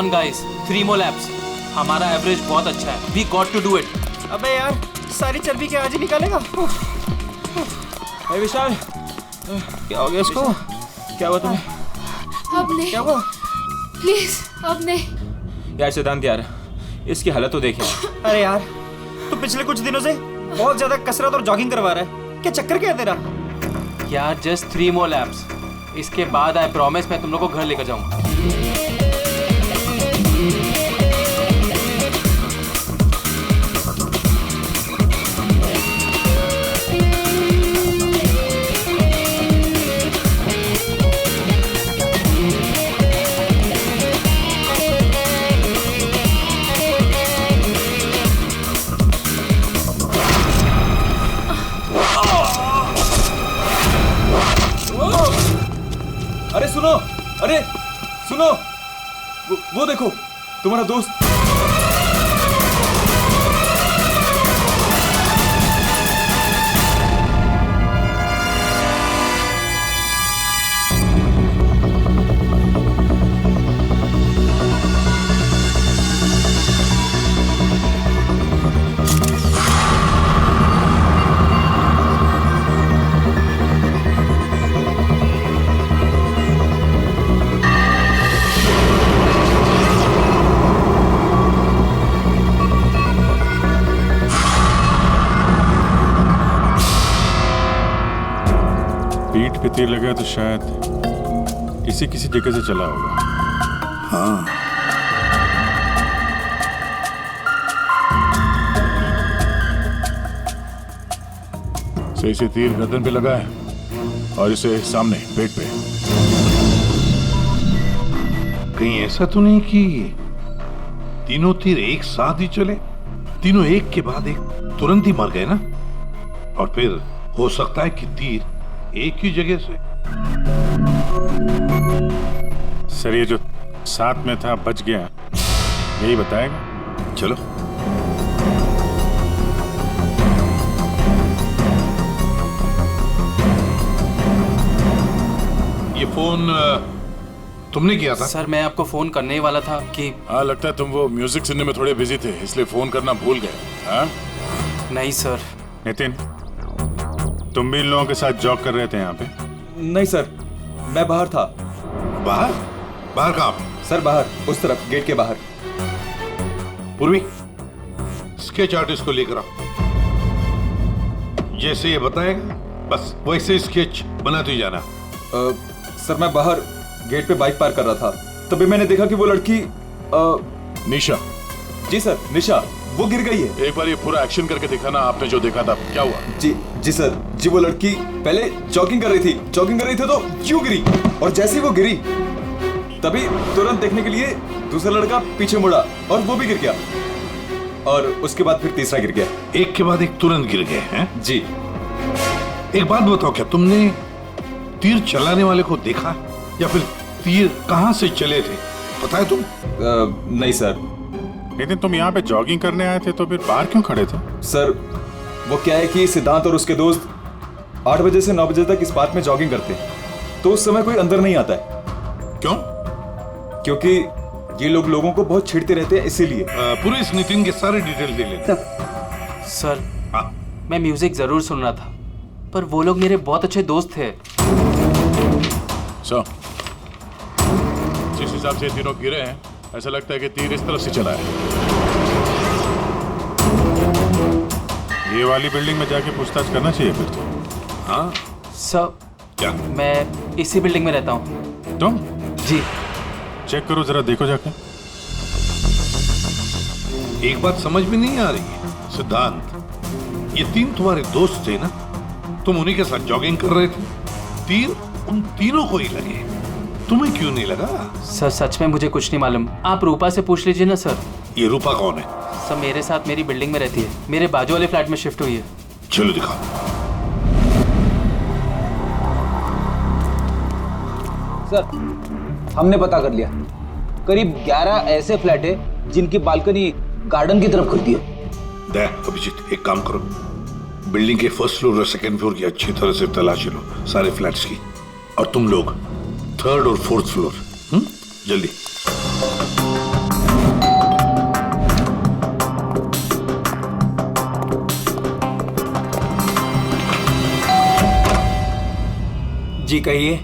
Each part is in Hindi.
On guys, 3 more laps. हमारा एवरेज बहुत अच्छा है. We got to do it. अबे यार, सारी चर्बी के आज ही निकालेगा. विशाल, क्या हो गया इसको? क्या हुआ तुम्हें? अब नहीं. क्या हुआ? प्लीज अब नहीं. यार सिद्धांत यार, इसकी हालत तो देखे. अरे यार, तू पिछले कुछ दिनों से बहुत ज्यादा कसरत और जॉगिंग करवा रहा है. क्या चक्कर क्या है तेरा? यार जस्ट 3 more laps. इसके बाद आई प्रॉमिस मैं तुम लोग को घर लेकर जाऊंगा. अरे सुनो, वो देखो तुम्हारा दोस्त. पीठ पे तीर लगा तो शायद किसी जगह से चला होगा. हाँ. सही से तीर गर्दन पे लगा है और इसे सामने पेट पे. कहीं ऐसा तो नहीं कि तीनों तीर एक साथ ही चले? तीनों एक के बाद एक तुरंत ही मर गए ना? और फिर हो सकता है कि तीर एक ही जगह से. सर ये जो साथ में था बच गया, यही बताएगा. चलो. ये फोन तुमने किया था? सर मैं आपको फोन करने ही वाला था कि. हाँ, लगता है तुम वो म्यूजिक सुनने में थोड़े बिजी थे, इसलिए फोन करना भूल गए. हाँ? नहीं सर. नितिन, तुम भी इन लोगों के साथ जॉग कर रहे थे यहाँ पे? नहीं सर, मैं बाहर था. बाहर? बाहर कहाँ पे? सर बाहर, उस तरफ, गेट के बाहर. पूर्वी, स्केच आर्टिस्ट को लेकर आओ. जैसे ये बताएगा बस वैसे स्केच बनाते ही जाना. सर मैं बाहर गेट पे बाइक पार्क कर रहा था, तभी मैंने देखा कि वो लड़की निशा. जी सर, निशा वो गिर गई है. एक बार ये पूरा एक्शन करके दिखाना, आपने जो देखा था. क्या हुआ? जी सर, जी वो लड़की पहले जॉगिंग कर रही थी तो यूं गिरी, और जैसे ही वो गिरी तभी तुरंत देखने के लिए दूसरा लड़का पीछे मुड़ा और वो भी गिर गया, और उसके बाद फिर तीसरा गिर गया. एक के बाद एक तुरंत गिर गए हैं? जी. एक बात बताओ, क्या तुमने तीर चलाने वाले को देखा या फिर तीर कहां से चले थे, पता है तुम? नहीं सर. लेकिन तुम यहाँ पे जॉगिंग करने आए थे तो फिर बाहर क्यों खड़े थे? सर वो क्या है कि सिद्धांत और उसके दोस्त 8 बजे से 9 बजे तक इस पार्क में जॉगिंग करते हैं, तो उस समय कोई अंदर नहीं आता है. क्यों? क्योंकि ये लोगों को बहुत छेड़ते रहते हैं, इसीलिए. पूरे इस नितिन के सारे डिटेल दे लेते. सर हाँ. मैं म्यूजिक जरूर सुन रहा था, पर वो लोग मेरे बहुत अच्छे दोस्त थे. जिस हिसाब से तीनों गिरे हैं, ऐसा लगता है कि तीर इस तरफ से चला है. ये वाली बिल्डिंग में जाके पूछताछ करना चाहिए फिर तो. हाँ? सर क्या? मैं इसी बिल्डिंग में रहता हूँ. तुम? जी. चेक करो जरा, देखो जाके. एक बात समझ में नहीं आ रही है सिद्धांत, ये तीन तुम्हारे दोस्त थे ना, तुम उन्हीं के साथ जॉगिंग कर रहे थे, तीर उन तीनों को ही लगे, तुम्हें क्यों नहीं लगा? सर सच में मुझे कुछ नहीं मालूम, आप रूपा से पूछ लीजिए ना सर. ये रूपा कौन है? सर मेरे साथ मेरी बिल्डिंग में रहती है, मेरे बाजू वाले फ्लैट में शिफ्ट हुई है. चलो दिखाओ. सर हमने पता कर लिया, करीब 11 ऐसे फ्लैट है जिनकी बालकनी गार्डन की तरफ खुलती है. देख अभिजीत, एक काम करो, बिल्डिंग के फर्स्ट फ्लोर और सेकंड फ्लोर की अच्छी तरह से तलाशी लो, सारे फ्लैट्स की, और तुम लोग थर्ड और फोर्थ फ्लोर. जल्दी. जी कहिए।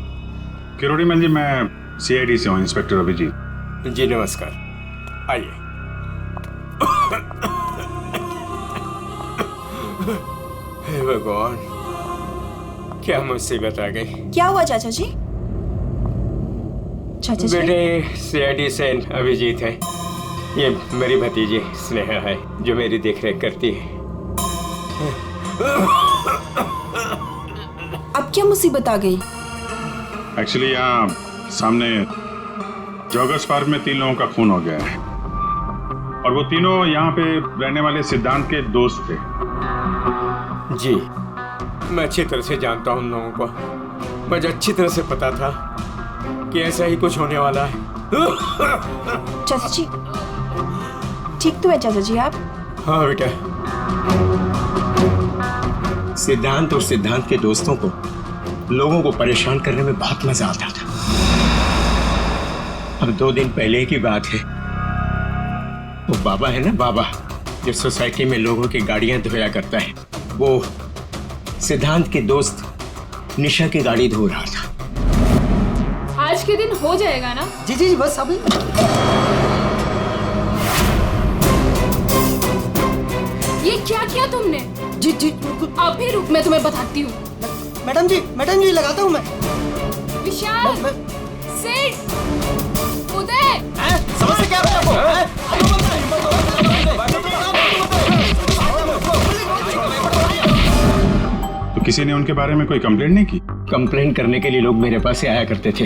किरोड़ी मल जी, मैं सीआईडी से हूँ, इंस्पेक्टर अभिजीत। जी नमस्कार, आइए। हे भगवान, क्या मुसीबत आ गई। क्या हुआ चाचा जी? चाचा जी बेटे, सीआईडी से अभिजीत है। ये मेरी भतीजी स्नेहा है जो मेरी देखरेख करती है। अब क्या मुसीबत आ गई? एक्चुअली यहाँ सामने जॉगर्स पार्क में 3 लोगों का खून हो गया है, और वो तीनों यहाँ पे रहने वाले सिद्धांत के दोस्त थे। जी, मैं अच्छी तरह से जानता हूँ उन लोगों को। मुझे अच्छी तरह से पता था कि ऐसा ही कुछ होने वाला है। चाचा जी ठीक तो है चाचा जी आप? हाँ बेटा। सिद्धांत और सिद्धांत के दोस्तों को लोगों को परेशान करने में बहुत मजा आता था। अब 2 दिन पहले की बात है, वो बाबा है ना, बाबा जो सोसाइटी में लोगों की गाड़ियां धोया करता है, वो सिद्धांत के दोस्त निशा की गाड़ी धो रहा था। आज के दिन हो जाएगा ना? जी जी जी, बस अभी। ये क्या किया तुमने? जी जी अभी रुक, मैं तुम्हें बताती हूँ। मैडम जी लगाता हूँ मैं। विशाल, सिड, उदय, समझ से क्या तो किसी ने उनके बारे में कोई कंप्लेंट नहीं की? कंप्लेंट करने के लिए लोग मेरे पास से आया करते थे।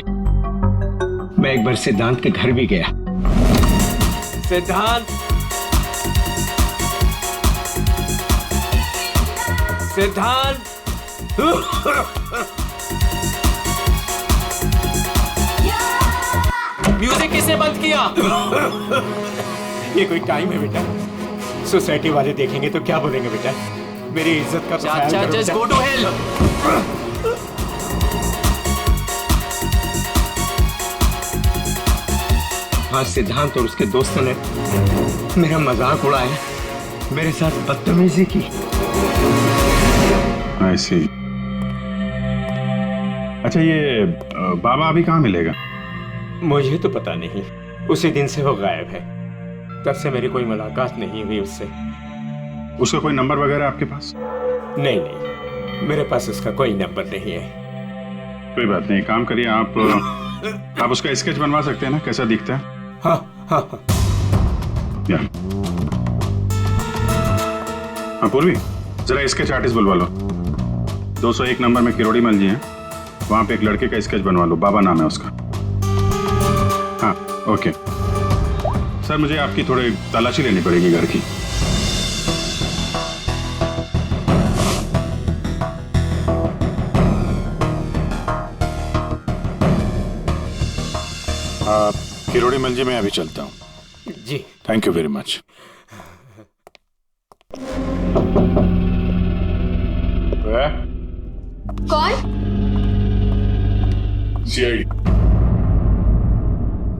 मैं एक बार सिद्धांत के घर भी गया। सिद्धांत, सिद्धांत, म्यूजिक किसने बंद किया? ये कोई टाइम है बेटा? सोसाइटी वाले देखेंगे तो क्या बोलेंगे बेटा? मेरी इज्जत का ख्याल चाचा, करो जस्ट बेटा। Go to hell. आज सिद्धांत और उसके दोस्तों ने मेरा मजाक उड़ाया, मेरे साथ बदतमीजी की। I see। अच्छा, ये बाबा अभी कहाँ मिलेगा? मुझे तो पता नहीं, उसी दिन से वो गायब है। तब से मेरी कोई मुलाकात नहीं हुई उससे। उसका कोई नंबर वगैरह आपके पास? नहीं नहीं, मेरे पास उसका कोई नंबर नहीं है। कोई बात नहीं, काम करिए, आप उसका स्केच बनवा सकते हैं ना, कैसा दिखता है? हाँ हाँ हाँ। हाँ पूर्वी, जरा स्केच आर्टिस्ट बुलवा लो। 201 नंबर में किरोड़ी मल जी हैं, वहां पे एक लड़के का स्केच बनवा लो, बाबा नाम है उसका। हाँ ओके सर, मुझे आपकी थोड़ी तलाशी लेनी पड़ेगी घर की। किरोड़ी मल जी, मैं अभी चलता हूँ। जी थैंक यू वेरी मच। कौन? सीआईडी।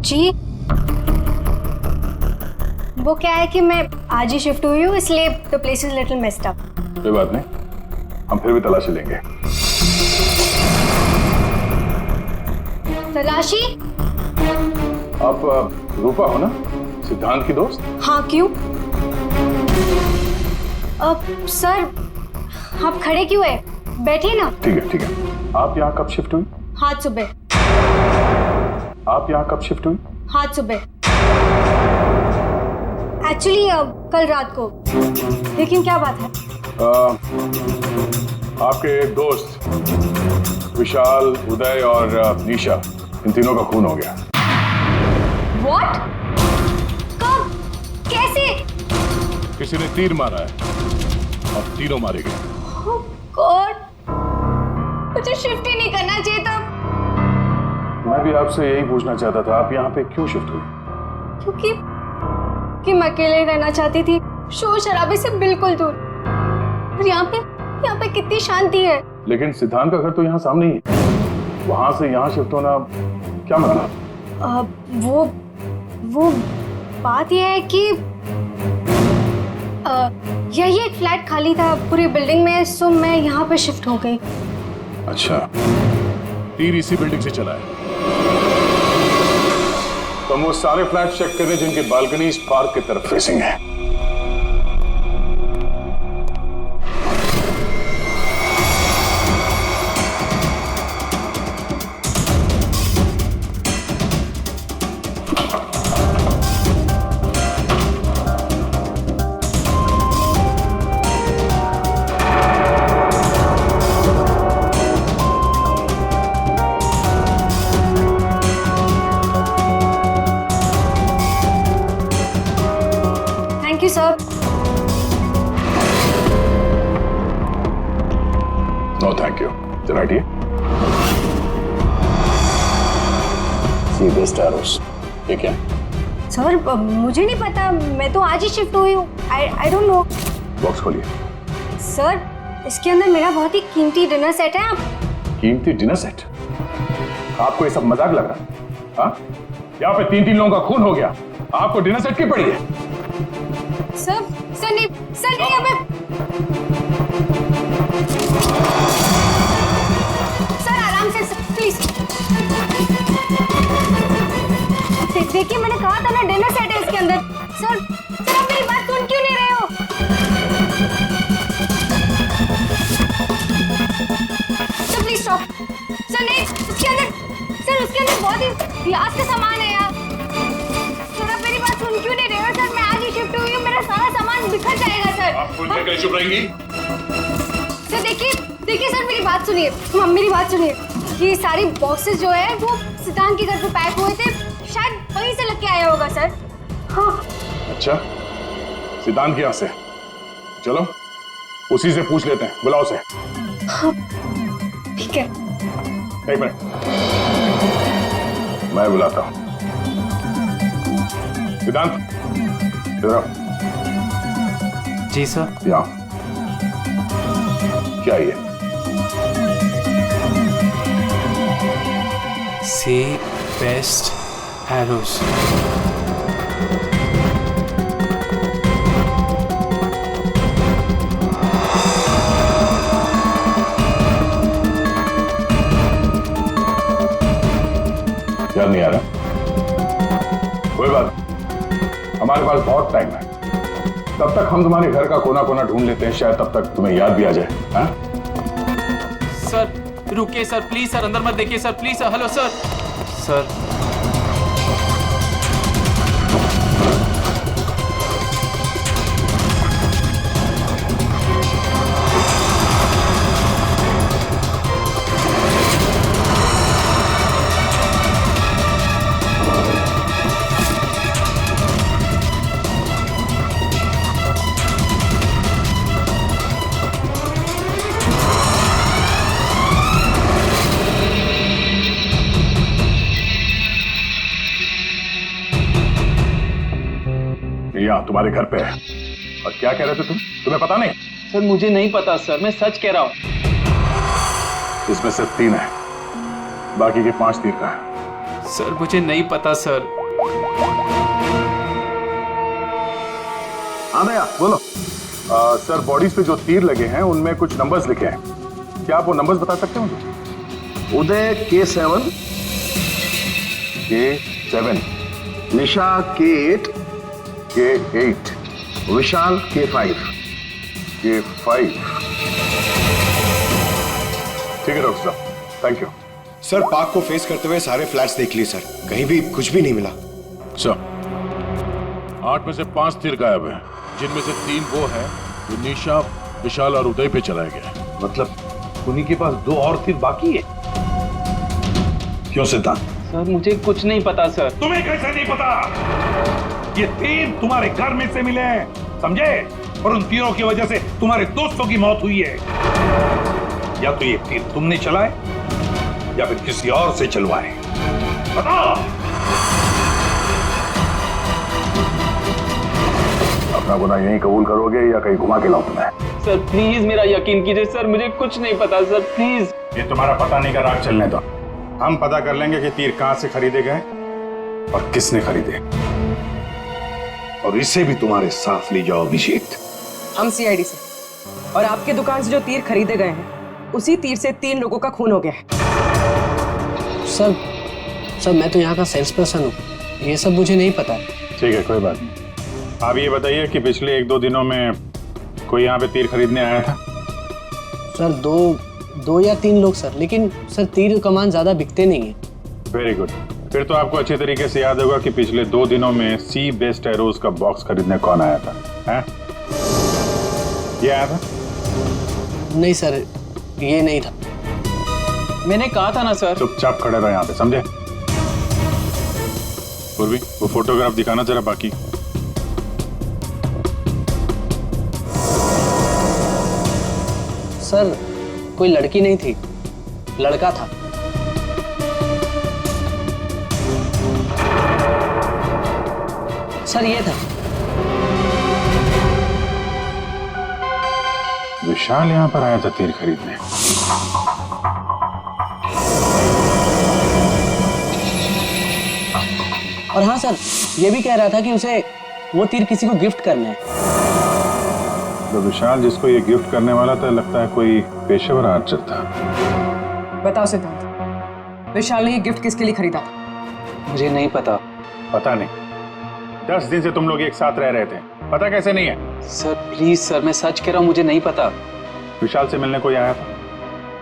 जी, वो क्या है कि मैं आज ही शिफ्ट हुई हूँ, इसलिए the place is little messed up. कोई बात नहीं, हम फिर भी तलाशी लेंगे। तलाशी? आप रूपा हो ना, सिद्धांत की दोस्त? हाँ, क्यों? सर, आप खड़े क्यों है? बैठिए ना। ठीक है ठीक है। आप यहाँ कब शिफ्ट हुई? हाथ सुबह। आप यहाँ कब शिफ्ट हुई? हाथ सुबह। एक्चुअली कल रात को। लेकिन क्या बात है? आपके एक दोस्त विशाल, उदय और निशा, इन तीनों का खून हो गया। What? कब? कैसे? किसी ने तीर मारा है और तीनों मारे गए। Oh God! मुझे शिफ्ट ही नहीं करना चाहिए था। मैं भी आपसे यही पूछना चाहता था, आप यहाँ पे क्यों शिफ्ट हुई? क्योंकि मैं अकेले रहना चाहती थी, शोर शराबे से बिल्कुल दूर। और यहाँ पे कितनी शांति है। लेकिन सिद्धांत का घर तो यहाँ सामने ही है, वहां से यहाँ शिफ्ट होना क्या मतलब? वो बात यह है कि यही एक फ्लैट खाली था पूरी बिल्डिंग में, सो मैं यहाँ पे शिफ्ट हो गई। अच्छा, तीर इसी बिल्डिंग से चला है। तुम वो सारे फ्लैट चेक कर रहे जिनकी बालकनी इस पार्क की तरफ फेसिंग है। Thank you sir. No thank you. चला ठीक सी बेस्ट एरोस। ये क्या है? सर मुझे नहीं पता, मैं तो आज ही शिफ्ट हुई हूँ। I don't know. बॉक्स खोलिए। सर इसके अंदर मेरा बहुत ही कीमती डिनर सेट है। आप कीमती डिनर सेट? आपको ये सब मजाक लग रहा है? हाँ? यहाँ पे 3-3 लोगों का खून हो गया, आपको डिनर सेट की पड़ी है? सर नहीं यहाँ पे। सर आराम से प्लीज। देखिए मैंने कहा था ना डिनर सेट है इसके अंदर। सर आप मेरी बात सुन क्यों नहीं रहे हो? Sir please stop. सर नहीं, उसके अंदर बहुत ही ग्लास का सामान है यार। सर आप मेरी बात सुन क्यों नहीं रहे हो? सर मैं आज ही शिफ्ट हुई हूँ, मेरा सारा सामान बिखर जाएगा सर। आप खुल के चुप रहेंगी? सर देखिए सर मेरी बात सुनिए, मेरी बात सुनिए। ये सारी बॉक्सेस जो है वो सिद्धांत के घर पे पैक हुए थे, शायद वहीं से लेके आया होगा सर। हाँ। अच्छा, सिद्धांत के यहाँ से? चलो उसी से पूछ लेते हैं, बुलाओ से। हाँ, ठीक है। एक मिनट, मैं बुलाता हूँ। सिद्धांत इधर आओ। जी सर। यहाँ क्या ये? सी बेस्ट एरोस। याद नहीं आ रहा? कोई बात, हमारे पास बहुत टाइम है। तब तक हम तुम्हारे घर का कोना कोना ढूंढ लेते हैं, शायद तब तक तुम्हें याद भी आ जाए। हाँ? सर रुकिए सर, प्लीज सर, अंदर मत देखिए sir, please sir. Hello sir. Sir यहाँ तुम्हारे घर पे है। और क्या कह रहे थे तुम? तुम्हें पता नहीं? सर मुझे नहीं पता सर, मैं सच कह रहा हूँ। इसमें सिर्फ 3 है, बाकी के 5 तीर का है। सर मुझे नहीं पता सर। हाँ भैया बोलो। सर बॉडीज पे जो तीर लगे हैं उनमें कुछ नंबर्स लिखे हैं, क्या आप वो नंबर्स बता सकते हैं मुझे? उदय K7, K7, निशा K8, K8, विशाल K5, K5। ठीक है डॉक्टर साहब, थैंक यू। सर पार्क को फेस करते हुए सारे फ्लैट्स देख लिए सर, कहीं भी कुछ भी नहीं मिला। सर 8 में से 5 तीर गायब हैं, जिनमें से 3 वो हैं जो निशा, विशाल और उदय पे चलाए गए। मतलब उन्हीं के पास 2 और तीर बाकी है। क्यों सिद्धांत? सर मुझे कुछ नहीं पता सर। तुम्हें कैसे नहीं पता? ये तीर तुम्हारे घर में से मिले हैं, समझे? और उन तीरों की वजह से तुम्हारे दोस्तों की मौत हुई है। या तो ये तीर तुमने चलाए या फिर किसी और से चलवाए, बताओ। अपना गुनाह यहीं कबूल करोगे या कहीं घुमा के लाऊं तुम्हें? सर प्लीज मेरा यकीन कीजिए सर, मुझे कुछ नहीं पता सर, प्लीज। ये तुम्हारा पता नहीं का राग चलने दो, हम पता कर लेंगे कि तीर कहां से खरीदे गए और किसने खरीदे। और इसे भी तुम्हारे साथ ले जाओ अभिषेक। हम सीआईडी से, और आपके दुकान से जो तीर खरीदे गए हैं उसी तीर से 3 लोगों का खून हो गया है। सर मैं तो यहाँ का सेल्स पर्सन हूँ, ये सब मुझे नहीं पता। ठीक है, कोई बात नहीं। आप ये बताइए कि पिछले 1-2 दिनों में कोई यहाँ पे तीर खरीदने आया था? सर दो या 3 लोग सर, लेकिन सर तीर कमान ज्यादा बिकते नहीं है। Very good. फिर तो आपको अच्छे तरीके से याद होगा कि पिछले 2 दिनों में सी बेस्ड एरोज का बॉक्स खरीदने कौन आया था? हैं? ये आया था? नहीं सर, ये नहीं था। मैंने कहा था ना सर। चुपचाप खड़े रहो यहाँ पे, समझे? पूर्वी, वो फोटोग्राफ दिखाना जरा बाकी। सर कोई लड़की नहीं थी, लड़का था। सर ये था। विशाल यहाँ पर आया था तीर खरीदने। और हाँ सर, ये भी कह रहा था कि उसे वो तीर किसी को गिफ्ट करना है। तो विशाल जिसको ये गिफ्ट करने वाला था, लगता है कोई पेशेवर आर्चर था। बताओ सिद्धांत, विशाल ने ये गिफ्ट किसके लिए खरीदा था? मुझे नहीं पता। पता नहीं? 10 दिन से तुम लोग एक साथ रह रहे थे, पता कैसे नहीं है? सर प्लीज सर, मैं सच कह रहा हूँ, मुझे नहीं पता। विशाल से मिलने कोई आया था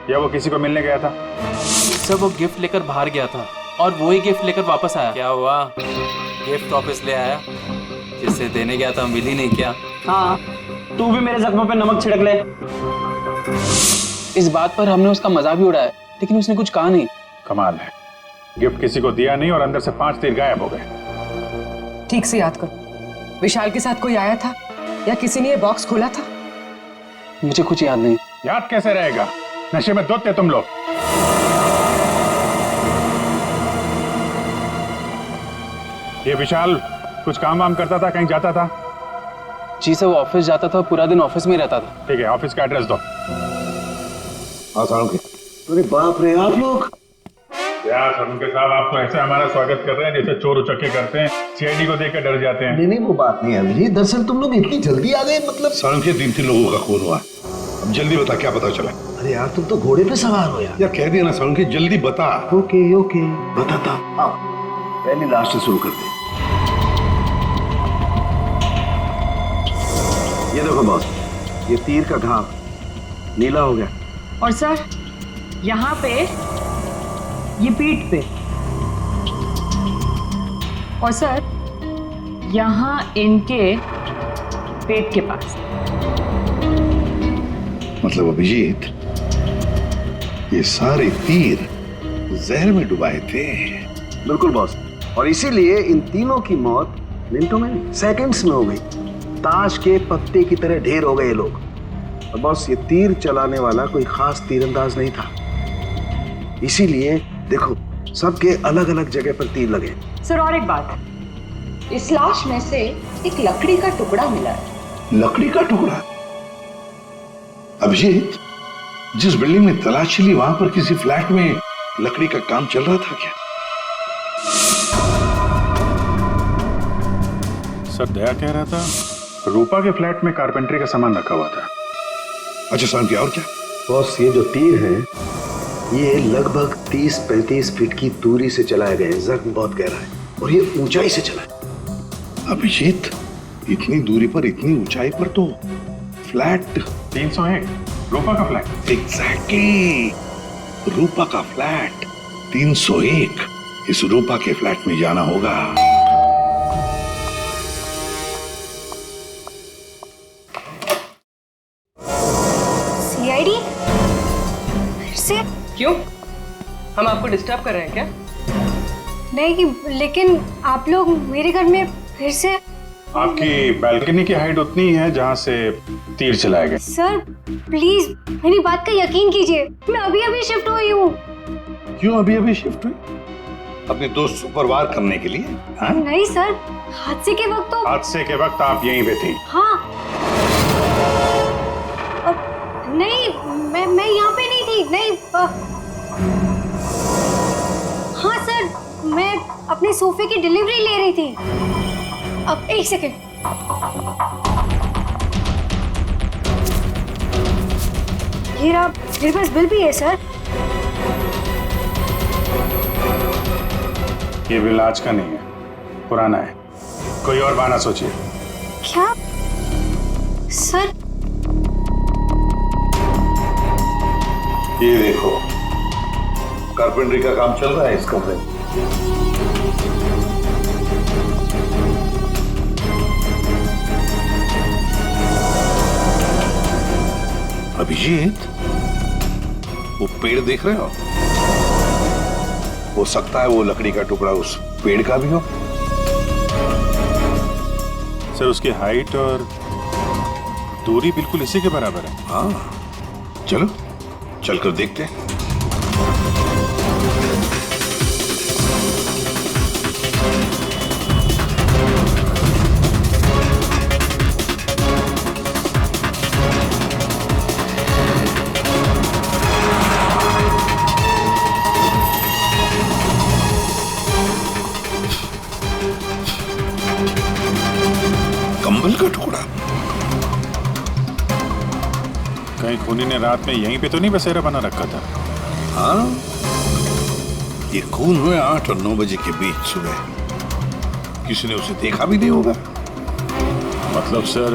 या वो किसी को मिलने गया था? सर वो गिफ्ट लेकर बाहर गया था और वो ही गिफ्ट लेकर वापस आया। क्या हुआ? गिफ्ट वापस ले आया? जिसे देने गया था मिली नहीं क्या? हाँ, तू भी मेरे जख्मों पे नमक छिड़क ले। इस बात पर हमने उसका मजाक भी उड़ाया, लेकिन उसने कुछ कहा नहीं। कमाल है, गिफ्ट किसी को दिया नहीं और अंदर से 5 तीर गायब हो गए। ठीक से याद करो, विशाल के साथ कोई आया था या किसी ने ये बॉक्स खोला था? मुझे कुछ याद नहीं। याद कैसे रहेगा? नशे में धुत थे तुम लोग। ये विशाल कुछ काम वाम करता था, कहीं जाता था? जी सर, वो ऑफिस जाता था, पूरा दिन ऑफिस में रहता था। ठीक है, ऑफिस का एड्रेस दो। अरे बाप रे, आप लोग यार सरुण साहब, आप तो ऐसे हमारा स्वागत कर रहे हैं जैसे चोर उचक्के करते हैं, सीआईडी को देखकर डर जाते हैं। नहीं, वो बात नहीं है अभिजीत। दरअसल तुम लोग इतनी जल्दी आ गए, मतलब सड़क के 3 लोगों का खून हुआ। अब जल्दी बता, क्या पता चला? अरे यार, तुम तो घोड़े पे सवार हो यार। कह दिया ना सड़क की, जल्दी बता। ओके बताता। आओ, पहले लास्ट से शुरू करते हैं। ये देखो बॉस, ये तीर का घाव नीला हो गया। और सर यहाँ पे, ये पीठ पे, और सर यहाँ इनके पेट के पास। मतलब अभिजीत, ये सारे तीर जहर में डुबाए थे। बिल्कुल बॉस, और इसीलिए इन तीनों की मौत मिनटों में नहीं, सेकंड्स में हो गई। ताश के पत्ते की तरह ढेर हो गए ये लोग। और बॉस, ये तीर चलाने वाला कोई खास तीरंदाज नहीं था, इसीलिए देखो सबके अलग अलग जगह पर तीर लगे। सर और एक बात, इस लाश में से एक लकड़ी का टुकड़ा मिला है। लकड़ी का टुकड़ा? अभिजीत, जिस बिल्डिंग में तलाशी ली, वहां पर किसी फ्लैट में लकड़ी का काम चल रहा था क्या? सर दया कह रहा था रूपा के फ्लैट में कारपेंटरी का सामान रखा हुआ था। अच्छा सर, क्या और क्या? बॉस, ये जो तीर है ये लगभग 30-35 फीट की दूरी से चलाए गए हैं। जख्म बहुत गहरा है और ये ऊंचाई से चला है। अभिजीत, इतनी दूरी पर, इतनी ऊंचाई पर तो फ्लैट 301 रूपा का फ्लैट। एग्जैक्टली, रूपा का फ्लैट 301। इस रूपा के फ्लैट में जाना होगा। सीआईडी? फिर से? क्यों, हम आपको डिस्टर्ब कर रहे हैं क्या? नहीं, लेकिन आप लोग मेरे घर में फिर से। आपकी बालकनी की हाइट उतनी है जहां से तीर चलाए गए। सर प्लीज मेरी बात का यकीन कीजिए, मैं अभी अभी शिफ्ट हुई हूँ। क्यों अभी अभी शिफ्ट हुई? अपने दोस्त को परवार करने के लिए? हाँ? नहीं सर, हादसे के वक्त तो। हादसे के वक्त आप यहीं पे थी? हाँ। नहीं, मैं यहाँ पे नहीं थी। नहीं। हाँ सर, मैं अपने सोफे की डिलीवरी ले रही थी। अब एक सेकेंड। ये रहा, मेरे पास बिल भी है सर। ये बिल आज का नहीं है, पुराना है। कोई और बहाना सोचिए। क्या सर? ये देखो, कारपेंटरी का काम चल रहा है इस कमरे में। अभिजीत, वो पेड़ देख रहे हो सकता है वो लकड़ी का टुकड़ा उस पेड़ का भी हो। सर उसकी हाइट और दूरी बिल्कुल इसी के बराबर है। हाँ, चलो चलकर देखते हैं। कंबल का टुकड़ा। कहीं खूनी ने रात में यहीं पे तो नहीं बसेरा बना रखा था? हाँ, ये खून हुए 8 और 9 बजे के बीच सुबह। किसी ने उसे देखा भी नहीं होगा। मतलब सर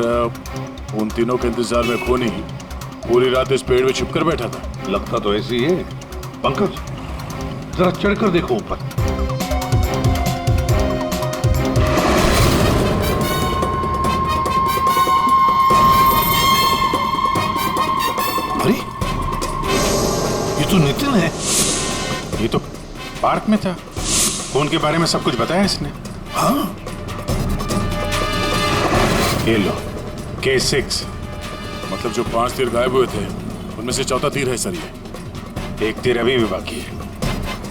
उन तीनों के इंतजार में खूनी पूरी रात इस पेड़ में छुप कर बैठा था। लगता तो ऐसे ही है। पंकज, जरा चढ़कर देखो ऊपर। अरे, ये तो नितिन है। ये तो पार्क में था। फोन के बारे में सब कुछ बताया इसने। हाँ, ये लो K6। मतलब जो 5 तीर गायब हुए थे उनमें से चौथा तीर है सर। ये एक तीर अभी भी बाकी है।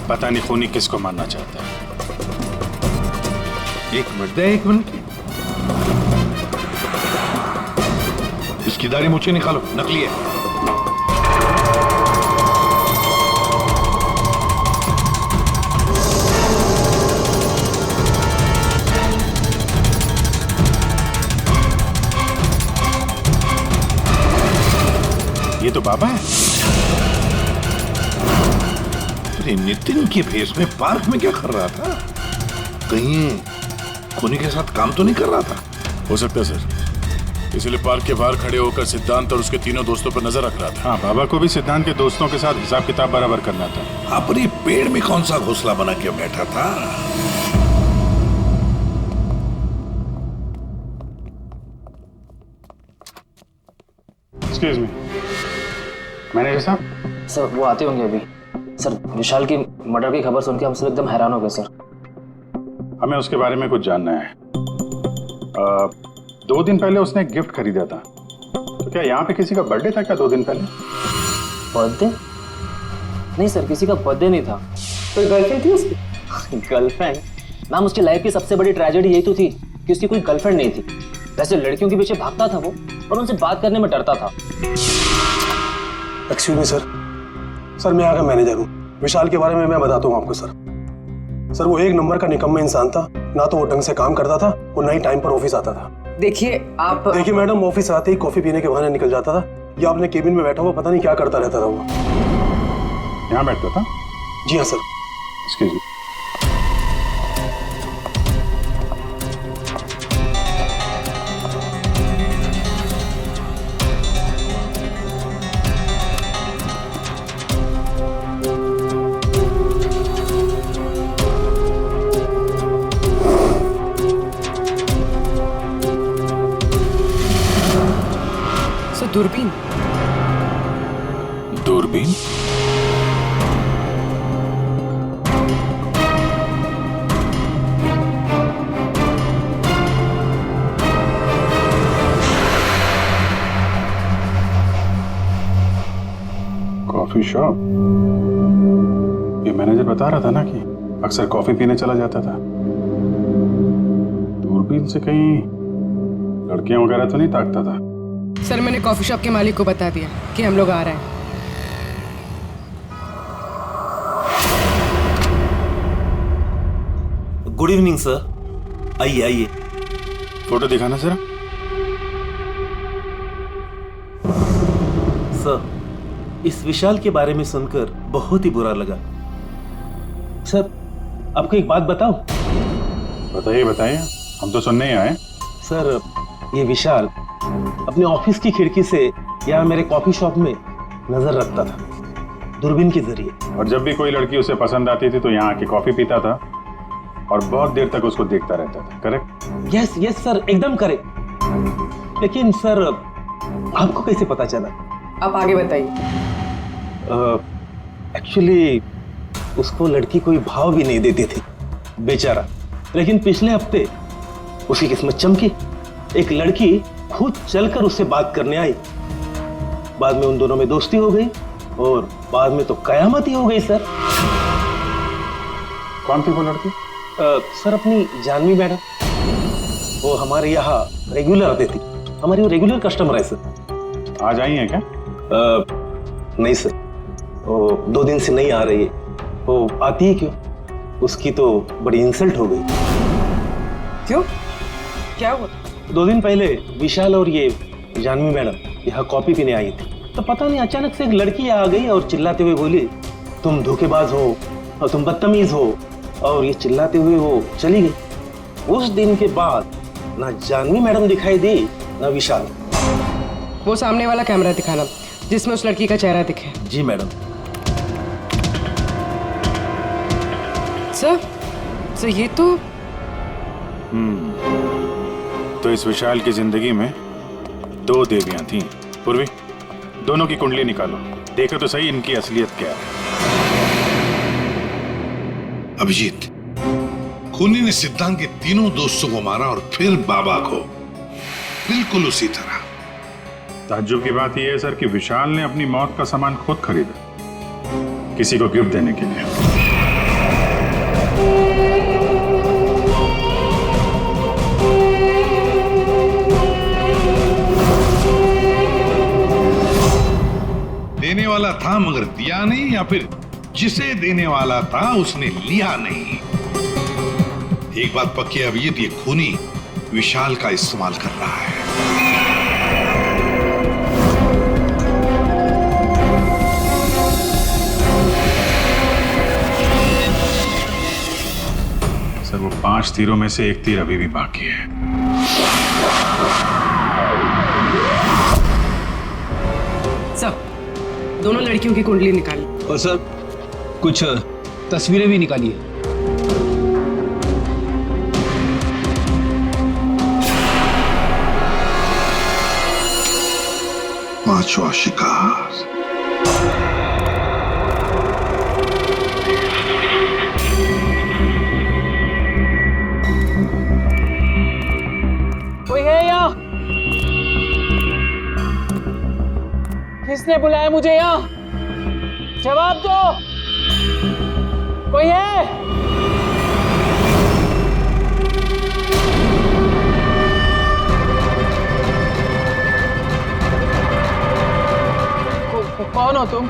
पता नहीं खूनी किसको मारना चाहता है। 1 मिनट दे, 1 मिनट। इसकी दाढ़ी मूछें निकालो, नकली है। ये तो बाबा है। अरे नितिन के भेष में पार्क में क्या कर रहा था? कहीं खूनी के साथ काम तो नहीं कर रहा था? हो सकता है सर, इसलिए पार्क के बाहर खड़े होकर सिद्धांत और उसके तीनों दोस्तों पर नजर रख रहा था। हाँ, बाबा को भी सिद्धांत के दोस्तों के साथ हिसाब किताब बराबर करना था। हाँ, पर ये पेड़ में कौन सा घोंसला बना के बैठा था? एक्सक्यूज मी, मैनेजर साहब। सर वो आते होंगे अभी। सर विशाल की मर्डर की खबर सुन के हम सब एकदम हैरान हो गए सर। हमें उसके बारे में कुछ जानना है। 2 दिन पहले उसने एक गिफ्ट खरीदा था, तो क्या यहाँ पे किसी का बर्थडे था क्या 2 दिन पहले? बर्थडे? नहीं सर, किसी का बर्थडे नहीं था। कोई गर्लफ्रेंड थी उसकी? गर्लफ्रेंड? मैम, उसकी लाइफ की सबसे बड़ी ट्रेजेडी यही तो थी कि उसकी कोई गर्लफ्रेंड नहीं थी। वैसे लड़कियों के पीछे भागता था वो और उनसे बात करने में डरता था। Excuse me sir. सर मैं यहाँ का मैनेजर हूँ। विशाल के बारे में मैं बताता हूँ आपको सर। सर वो 1 नंबर का निकम्मा इंसान था। ना तो वो ढंग से काम करता था और ना ही टाइम पर ऑफिस आता था। देखिए आप, देखिए मैडम, ऑफिस आते ही कॉफी पीने के बहाने निकल जाता था या अपने केबिन में बैठा हुआ पता नहीं क्या करता रहता था वो। यहाँ बैठता था? जी हाँ सर। Excuse me. दूरबीन? दूरबीन? Coffee shop? ये मैनेजर बता रहा था ना कि अक्सर कॉफी पीने चला जाता था। दूरबीन से कहीं लड़कियां वगैरह तो नहीं ताकता था? सर मैंने कॉफी शॉप के मालिक को बता दिया कि हम लोग आ रहे हैं। Good evening sir. आइए आइए। फोटो दिखाना जरा। सर इस विशाल के बारे में सुनकर बहुत ही बुरा लगा। सर आपको एक बात बताऊं? बताइए बताइए, हम तो सुनने ही आए। सर, ये विशाल अपने ऑफिस की खिड़की से यहाँ मेरे कॉफी शॉप में नजर रखता था, दूरबीन के जरिए। और जब भी कोई लड़की उसे पसंद आती थी तो यहाँ आके कॉफी पीता था और बहुत देर तक उसको देखता रहता था। करेक्ट? यस यस सर, एकदम करेक्ट। लेकिन सर, आपको कैसे पता चला? आप आगे बताइए। एक्चुअली उसको लड़की कोई भाव भी नहीं देती थी बेचारा, लेकिन पिछले हफ्ते उसकी किस्मत चमकी। एक लड़की खुद चलकर उससे बात करने आई। बाद में उन दोनों में दोस्ती हो गई और बाद में तो कयामत ही हो गई सर। कौन थी वो लड़की? सर, अपनी जानवी मैडम। वो हमारे यहाँ रेगुलर आती थी, हमारी वो रेगुलर कस्टमर है सर। आज आई है क्या? नहीं सर, वो 2 दिन से नहीं आ रही है। वो आती है क्यों? उसकी तो बड़ी इंसल्ट हो गई। क्यों? क्या हुआ? 2 दिन पहले विशाल और ये जानवी मैडम यहाँ कॉफी पीने आई थी, तो पता नहीं अचानक से एक लड़की आ गई और चिल्लाते हुए बोली, तुम धोखेबाज हो और तुम बदतमीज हो, और ये चिल्लाते हुए वो चली गई। उस दिन के बाद ना जानवी मैडम दिखाई दी ना विशाल। वो सामने वाला कैमरा दिखाना जिसमें उस लड़की का चेहरा दिखे। जी मैडम। सर ये तो तो इस विशाल की जिंदगी में 2 देवियां थीं। पूर्वी, दोनों की कुंडली निकालो, देखो तो सही इनकी असलियत क्या है। अभिजीत, खूनी ने सिद्धांत के तीनों दोस्तों को मारा और फिर बाबा को, बिल्कुल उसी तरह। ताज्जुब की बात यह है सर कि विशाल ने अपनी मौत का सामान खुद खरीदा, किसी को गिफ्ट देने के लिए। देने वाला था मगर दिया नहीं, या फिर जिसे देने वाला था उसने लिया नहीं। एक बात पक्की है अभिजीत, ये खूनी विशाल का इस्तेमाल कर रहा है। सर, वो 5 तीरों में से 1 तीर अभी भी बाकी है। सर, दोनों लड़कियों की कुंडली निकाली। और सर, कुछ तस्वीरें भी निकाली है। पांचवा शिकार। कोई है यहाँ? किसने बुलाया मुझे यहाँ? जवाब दो। कोई है? कौन हो तुम?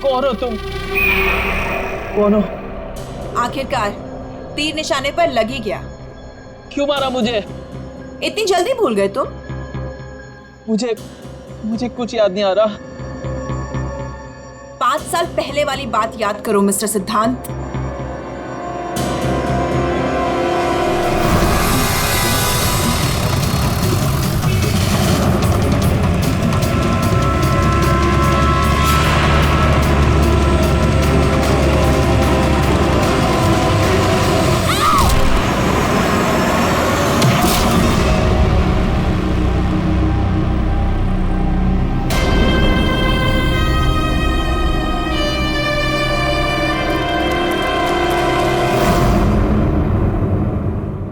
कौन हो तुम? कौन हो? आखिरकार तीर निशाने पर लग ही गया। क्यों मारा मुझे? इतनी जल्दी भूल गए तुम? मुझे कुछ याद नहीं आ रहा। 5 साल पहले वाली बात याद करो मिस्टर सिद्धांत।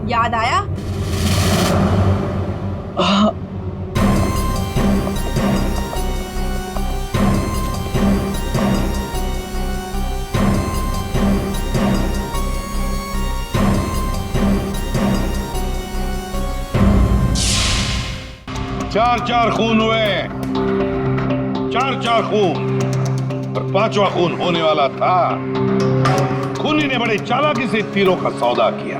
याद आया? चार खून हुए, 4 खून, और 5वां खून होने वाला था। खूनी ने बड़े चालाकी से तीरों का सौदा किया।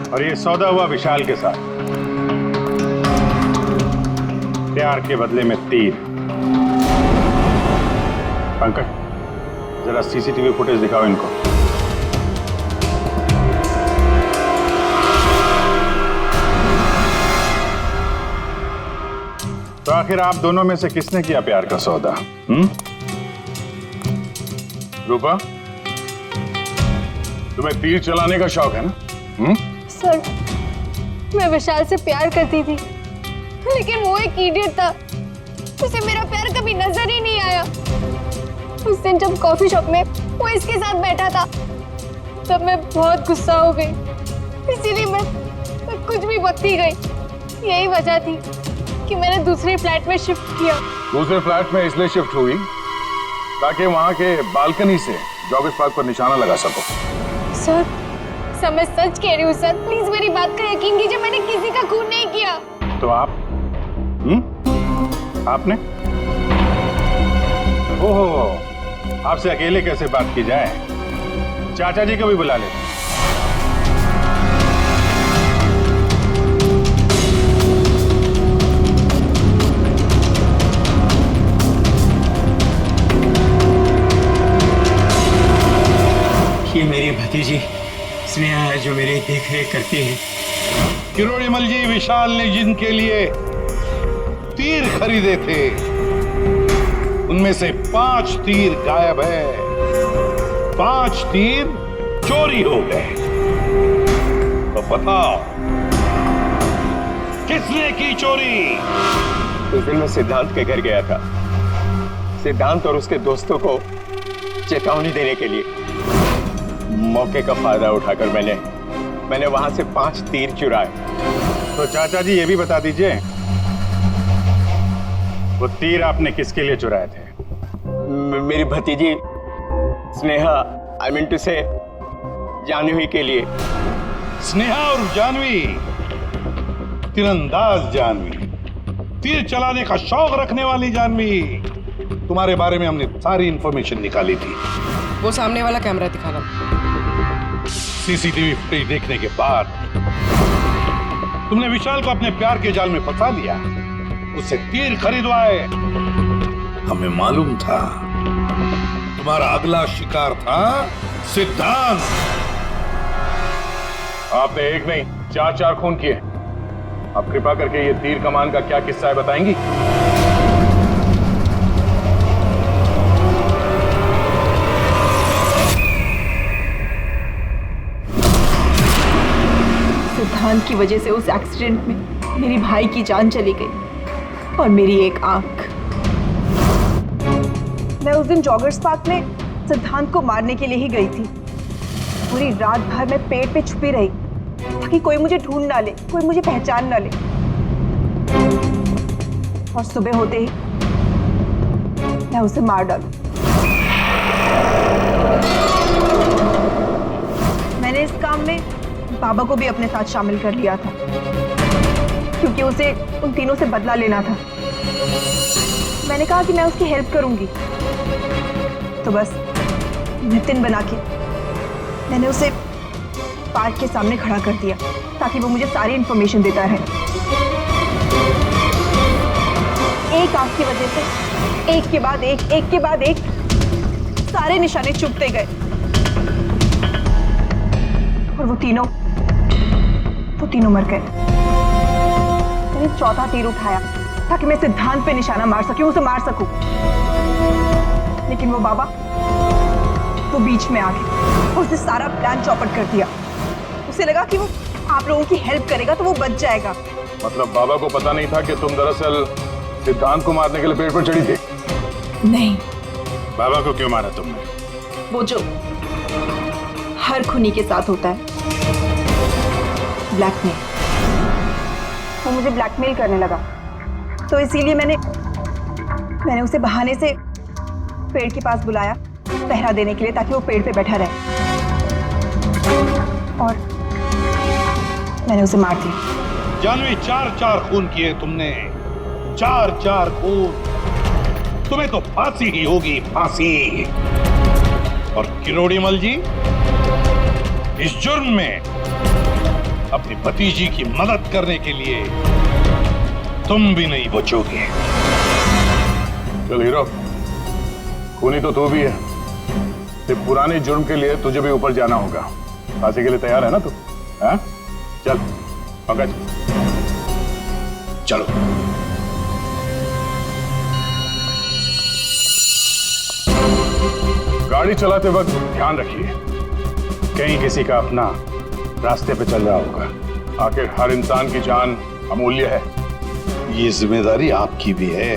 और ये सौदा हुआ विशाल के साथ, प्यार के बदले में तीर। पंकज, जरा सीसीटीवी फुटेज दिखाओ इनको। तो आखिर आप दोनों में से किसने किया प्यार का सौदा? रूपा, तुम्हें तीर चलाने का शौक है ना? सर, मैं विशाल से प्यार करती थी, लेकिन वो एक इडियट था। उसे मेरा प्यार कभी नजर ही नहीं आया। उस दिन जब कॉफी शॉप में वो इसके साथ बैठा था, तब मैं बहुत गुस्सा हो गई, इसीलिए मैं कुछ भी बकती गई। यही वजह थी कि मैंने दूसरे फ्लैट में शिफ्ट किया। दूसरे फ्लैट में इसलिए शिफ्ट हुई ताकि वहां के बालकनी से जॉगिंग पार्क पर निशाना लगा सको। सर, मैं सच कह रही हूँ सर, प्लीज मेरी बात का यकीन कीजिए, मैंने किसी का खून नहीं किया। तो आप? आपने? ओहो, आपसे अकेले कैसे बात की जाए? चाचा जी को भी बुला लेते। ये मेरी भतीजी स्नेहा है जो मेरी देख रेख करती है। किरोड़ीमल जी, विशाल ने जिनके लिए तीर खरीदे थे उनमें से 5 तीर गायब है, 5 तीर चोरी हो गए। तो बताओ किसने की चोरी? उस दिन मैं सिद्धांत के घर गया था, सिद्धांत और उसके दोस्तों को चेतावनी देने के लिए। मौके का फायदा उठाकर मैंने वहां से 5 तीर चुराए। तो चाचा जी ये भी बता दीजिए, वो तीर आपने किसके लिए चुराए थे? मेरी भतीजी स्नेहा, आई मीन टू से जानवी के लिए। स्नेहा और जानवी, तीरंदाज जानवी, तीर चलाने का शौक रखने वाली जानवी, तुम्हारे बारे में हमने सारी इंफॉर्मेशन निकाली थी। वो सामने वाला कैमरा दिखाना। सीसीटीवी फुटेज देखने के बाद तुमने विशाल को अपने प्यार के जाल में फंसा लिया, उससे तीर खरीदवाए। हमें मालूम था तुम्हारा अगला शिकार था सिद्धांत। आपने एक नहीं 4 खून किए। आप कृपा करके ये तीर कमान का क्या किस्सा है बताएंगी? सिद्धांत की वजह से उस एक्सीडेंट में मेरी भाई की जान चली गई और मेरी एक आंख। मैं उस दिन जॉगर्स पार्क में सिद्धांत को मारने के लिए ही गई थी। पूरी रात भर मैं पेड़ पे छुपी रही ताकि कोई मुझे ढूंढ ना ले, कोई मुझे पहचान ना ले। और सुबह होते ही मैं उसे मार डालूं। मैंने इस काम में बाबा को भी अपने साथ शामिल कर लिया था क्योंकि उसे उन तीनों से बदला लेना था। मैंने कहा कि मैं उसकी हेल्प करूंगी, तो बस नितिन बना के मैंने उसे पार्क के सामने खड़ा कर दिया ताकि वो मुझे सारी इंफॉर्मेशन देता रहे। एक आंख की वजह से एक के बाद एक सारे निशाने चुभते गए और वो तीनों मर गए। मैंने 4था तीर उठाया ताकि मैं सिद्धांत पे निशाना मार सकूं, उसे मार सकूं। लेकिन वो बाबा वो बीच में आ गए और उसने सारा प्लान चौपट कर दिया। उसे लगा कि वो आप लोगों की हेल्प करेगा तो वो बच जाएगा। मतलब बाबा को पता नहीं था कि तुम दरअसल सिद्धांत को मारने के लिए पेड़ पर चढ़ी थी? नहीं। बाबा को क्यों मारा तुमने? वो जो हर खूनी के साथ होता है, ब्लैकमेल। वो मुझे ब्लैकमेल करने लगा, तो इसीलिए मैंने उसे बहाने से पेड़ के पास बुलाया पहरा देने के लिए ताकि वो पेड़ पे बैठा रहे, और मैंने उसे मार दिया। जानवी, 4 खून किए तुमने, 4 खून। तुम्हें तो फांसी ही होगी, फांसी। और किरोड़ीमल जी, इस जुर्म में अपनी भतीजी की मदद करने के लिए तुम भी नहीं बचोगे। चल हीरो, खूनी तो तू भी है। ते पुराने जुर्म के लिए तुझे भी ऊपर जाना होगा। फांसी के लिए तैयार है ना तू? हाँ? चल पंकज चलो। गाड़ी चलाते वक्त ध्यान रखिए, कहीं किसी का अपना रास्ते पे चल रहा होगा। आखिर हर इंसान की जान अमूल्य है। ये जिम्मेदारी आपकी भी है।